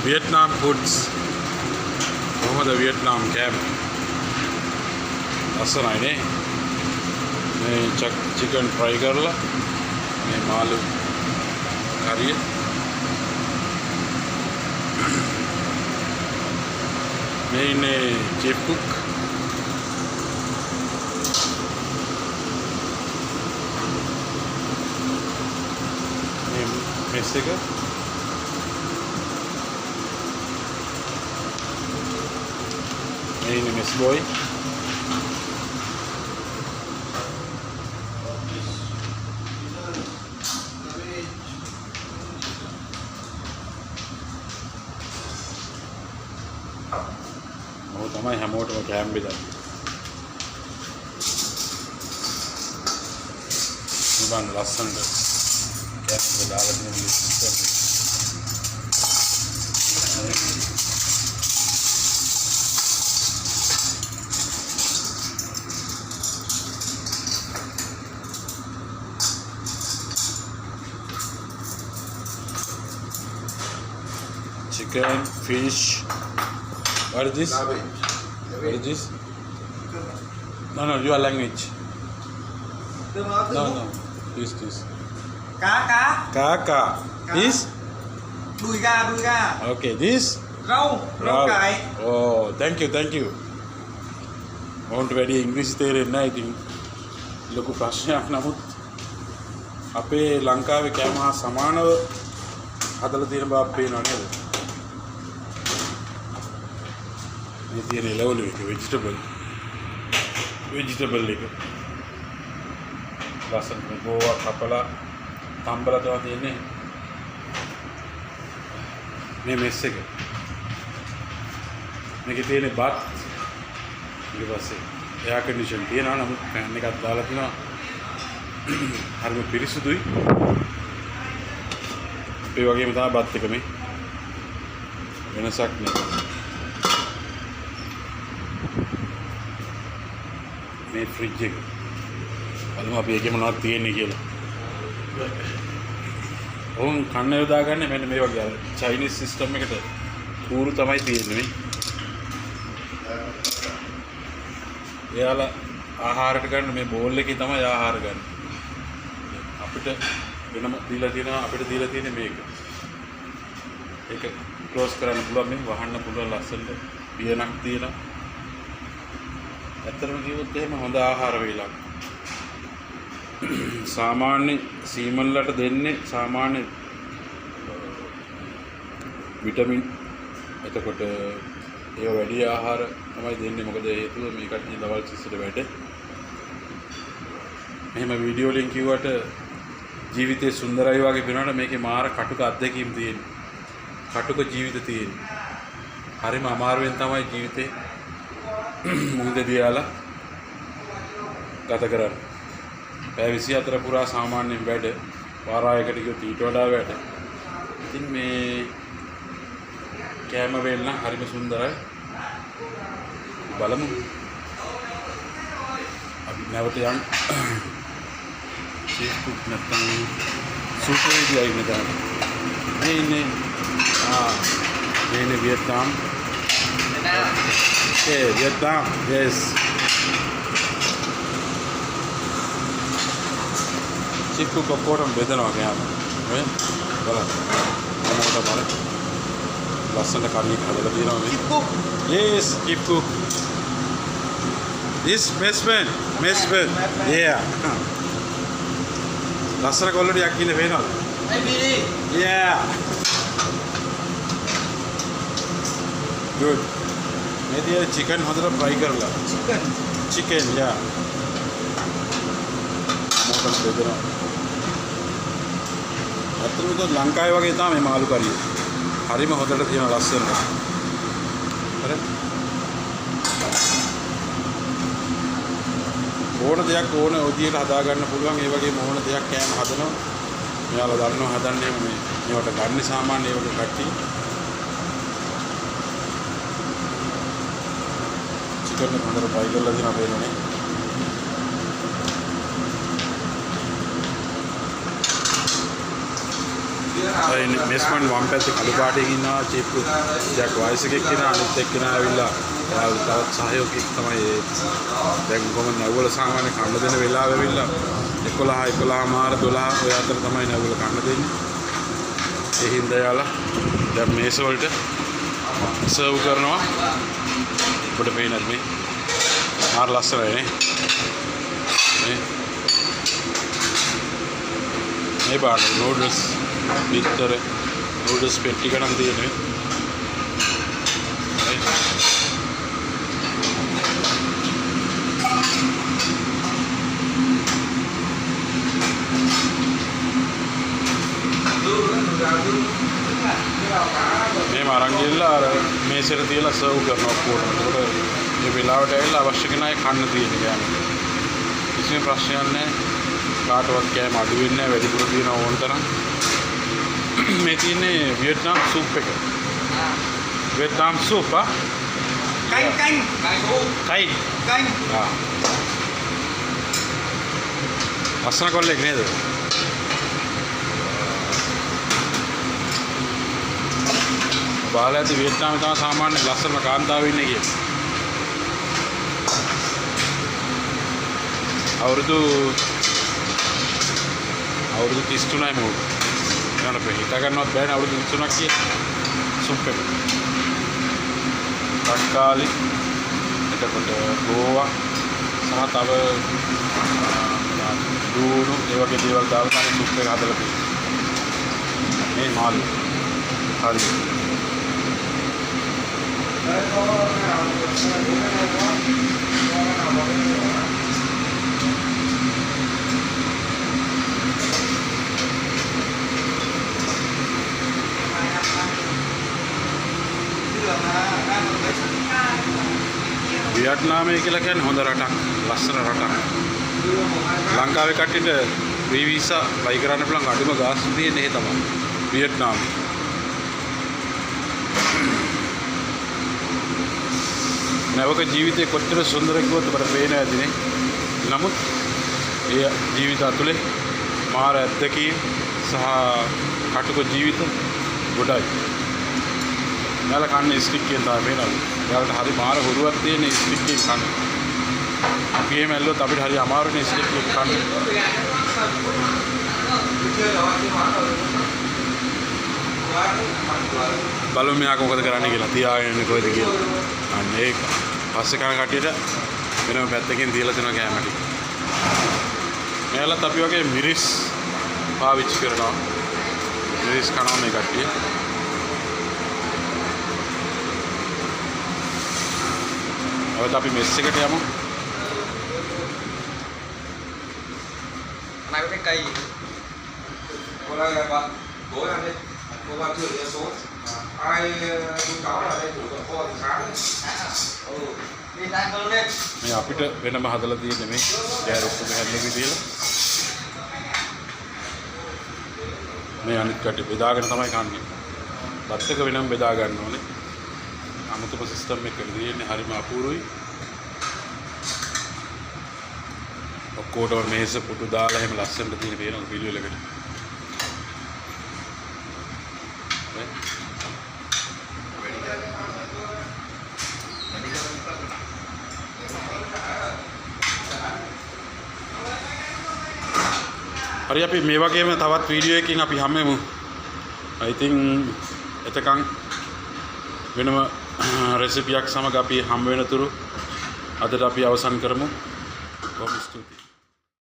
Vietnam foods. කොහොමද Vietnam කෑම? ලස්සනයි නේ. මේ චිකන් ෆ්‍රයි කරලා මේ මාළු කරිය. මේ ඉන්නේ චීෆ් කුක්. මේ මෙස් එක. Ini Miss Boy. Oh, තමයි හැමෝටම කෑම බෙදන්නේ. ඉබන් ලස්සනට කෑම බෙදාලා තියෙන system. Chicken, fish. What is this? What is this? No, your language. No. This. Cá. This? Đùi gà. Okay, this? Rau cải. Oh, thank you. Won't වැඩි ඉංග්‍රීසි තේරෙන්නේ නැහැ. ඉතින් ලොකු ප්‍රශ්නයක්. නමුත් අපේ ලංකාවේ කෑම හා සමානව හදලා තියෙන බව පේනවා නේද? මේ තියෙන ලෙවල් එක vegetable එක ලස්සන ගෝවා කපලා තම්බලා තමයි තියෙන්නේ මේ මෙස් එක. මේකේ තියෙන බත් ඊට පස්සේ එයා කන්ඩිෂන් තියෙනවා. නමුත් ෆෑන් එකක් දාලා තිනවා. හරිම පිරිසුදුයි. ඒ වගේම තමයි බත් එක මේ වෙනසක් නෑ. මේ ෆ්‍රිජ් එක බලමු අපි ඒකේ මොනවද තියෙන්නේ කියලා. ඕන් කන්න යොදා ගන්න මෙන්න මේ වගේ අර චයිනීස් සිස්ටම් එකට කූරු තමයි තියෙන්නේ මේ. එයාලා ආහාරයට ගන්න මේ බෝල් එකේ තමයි ආහාර ගන්න. අපිට වෙනම දීලා තියෙන්නේ මේක. ඒක ක්ලෝස් කරන්න පුළුවන් මේ වහන්න පුළුවන් ලස්සනට පියනක් තියෙනවා. ඇත්තටම කිව්වොත් එහෙම හොඳ ආහාර වේලක්. සාමාන්‍ය සීමන්ලට දෙන්නේ සාමාන්‍ය විටමින්. එතකොට ඒ වැඩි ආහාර තමයි දෙන්නේ. මොකද හේතුව මේකට දවල් සිස්සට වැඩ. මෙහෙම වීඩියෝ වලින් කිව්වට ජීවිතේ සුන්දරයි වගේ වෙනවට මේකේ මාර කටුක අත්දැකීම් තියෙනවා. කටුක ජීවිත තියෙනවා. හරිම අමාරුවෙන් තමයි ජීවිතේ මුහුද දියාලා ගත කරන්නේ. පැය 24 පුරා සාමාන්‍යයෙන් වැඩ වාරයකට ගියොත් ඊට වඩා වැඩ. ඉතින් මේ කෑම වේල නම් හරිම සුන්දරයි. බලමු. අපි නැවත යන් චීෆ් කුක් නැත්නම් සුපර් ඉඩියයි නේද? මේ ඉන්නේ Vietnam. Okay, Vietnam, yes. Chip cook කොටම් බෙදනවා ගියාම. නේ? බලන්න. මොනවද බලන්න. ලස්සන කරියක් හදලා තියෙනවා මේ. Chip cook. Yes, chip cook. This messman. Yeah. ලස්සන කොල්ලඩියක් ඉන්නේ වෙනවද? Hey, Billy. Yeah. Good. Maybe chicken හොඳට fry කරලා. Chicken, yeah. මොකක්ද බෙදනවා. අතනක ලංකාවේ වගේ තමයි මේ මාළු කරිය. හරිම හොඳට තියෙන ලස්සනට. හරි. ඕන දෙයක් ඕන ඔදියට හදා ගන්න පුළුවන්. ඒ වගේම ඕන දෙයක් කෑම හදනවා. මෙයාලා දන්නවා හදන්නේ මේවට ගන්න සාමාන්‍ය ඒ වගේ කට්ටිය. चिकन हमारे फ्राई कर लेना पड़ेगा नहीं මේස්මන් වම් පැත්තේ කළු පාටකින් ඉන්නවා චිප්පු ජැක් වයිස් එකක් කෙනා අනිත් එක්කෙනා ඇවිල්ලා තවත් සහයෝගිකෙක් තමයි ඒ දැන් කොහොමද නැවුවල සාමාන්‍ය කන්න දෙන වෙලාව ඇවිල්ලා 11 මාර 12 ඔය අතර තමයි නැවුවල කන්න දෙන්නේ ඒ හින්දා යාලා දැන් මේස වලට සර්ව් කරනවා ඔබට පේනත් මේ මාර ලස්සනයි නේ මේ බාන නූඩල්ස් විතර නූඩල්ස් පෙට්ටි ගණන් තියෙනවා මේ අරන් ගිහලා අර මේසෙට තියලා සර්ව් කරනවා ඔක්කොම. ඒකට මේ වෙලාවට ඇවිල්ලා අවශ්‍ය කෙනා කන්න තියෙන ගෑනට. කිසිම ප්‍රශ්නයක් නැහැ. කාටවත් කෑම අඩු වෙන්නේ නැහැ. වැඩිපුර තියෙන ඕන තරම්. මේ තියෙන්නේ වියට්නාම් සූප් එක. වියට්නාම් සූප් ආ. Canh. ආ. ලස්සන කොල්ලෙක් නේද? බාලයන්ට වියට්නාමේ තමයි සාමාන්‍ය ලස්සන කාන්තාව ඉන්නේ කියලා. අවුරුදු 33යි මෝ. යන හිතා ගන්නවත් බෑනේ අවුරුදු 33ක් කියලා. සුප් එක. තක්කාලි එතකොට ගෝවා සහ තව දුණු ඒ වගේ දේවල් දාලා තමයි සුප් එක හදලා තියෙන්නේ. මේ මාළු. හරි. වියට්නාමය කියලා කියන්නේ හොඳ රටක්, ලස්සන රටක්. ලංකාවේ කට්ටියට ෆ්‍රී වීසා ලයි කරන්න පුළුවන් අඩුම ගාස්තු තියෙන්නේ ඒ තමයි. වියට්නාමයේ. නැවක ජීවිතේ කොච්චර සුන්දර කිව්වොත් අපට පේන ඇතිනේ. නමුත් ඒ ජීවිත ඇතුලේ මාර ඇද්දකීම් සහ කටුක ජීවිත ගොඩයි. යාලා කන්නේ ස්ටික් එකෙන් තමයි පේනවලු. යාලට හරි මාර හුරුවක් තියෙන ස්ටික් එකෙන් කන්න. අපි එහෙම ඇල්ලුවොත් අපිට හරි අමාරුනේ ස්ටික් එක කන්න. බලමු මෙයා මොකද කරන්නේ කියලා. තියාගෙන ඉන්නේ කොහෙද කියලා. අන්න ඒක. පස්සේ කන කට්ටියට වෙනම පැත්තකින් තියලා දෙනවා කෑම ටික. මෙයාලත් අපි වගේ මිරිස් පාවිච්චි කරනවා. මිරිස් කනවා මේ කට්ටිය. අවද අපි මෙස් එකට යමු. Này có cái cây gì? Cô đây là bạn. Tối ăn đi. Cô bạn thử đi số. Ai chú cháu là đây thủ tuần kho thì sáng đấy. Đi tay cơm lên. මේ අපිට වෙනම හදලා තියෙන්නේ මේ ගෑරෙත් මෙහෙල්ලේ තියලා. මේ අනිත් කටි බෙදාගෙන තමයි කන්නේ. බත් එක වෙනම බෙදා ගන්න ඕනේ. අමුතුම සිස්ටම් එකක් තියෙන්නේ හරිම අපූර්වයි. ඔක්කොටම මේස පුටු දාලා එහෙම ලස්සනට තියෙන පේනවා වීඩියෝ එකකට. හරි අපි මේ වගේම තවත් වීඩියෝ එකකින් අපි හැමෙමු. I think එතකන් වෙනම රෙසිපියක් සමග අපි හම් වෙනතුරු අදට අපි අවසන් කරමු. බොහොම ස්තුතියි.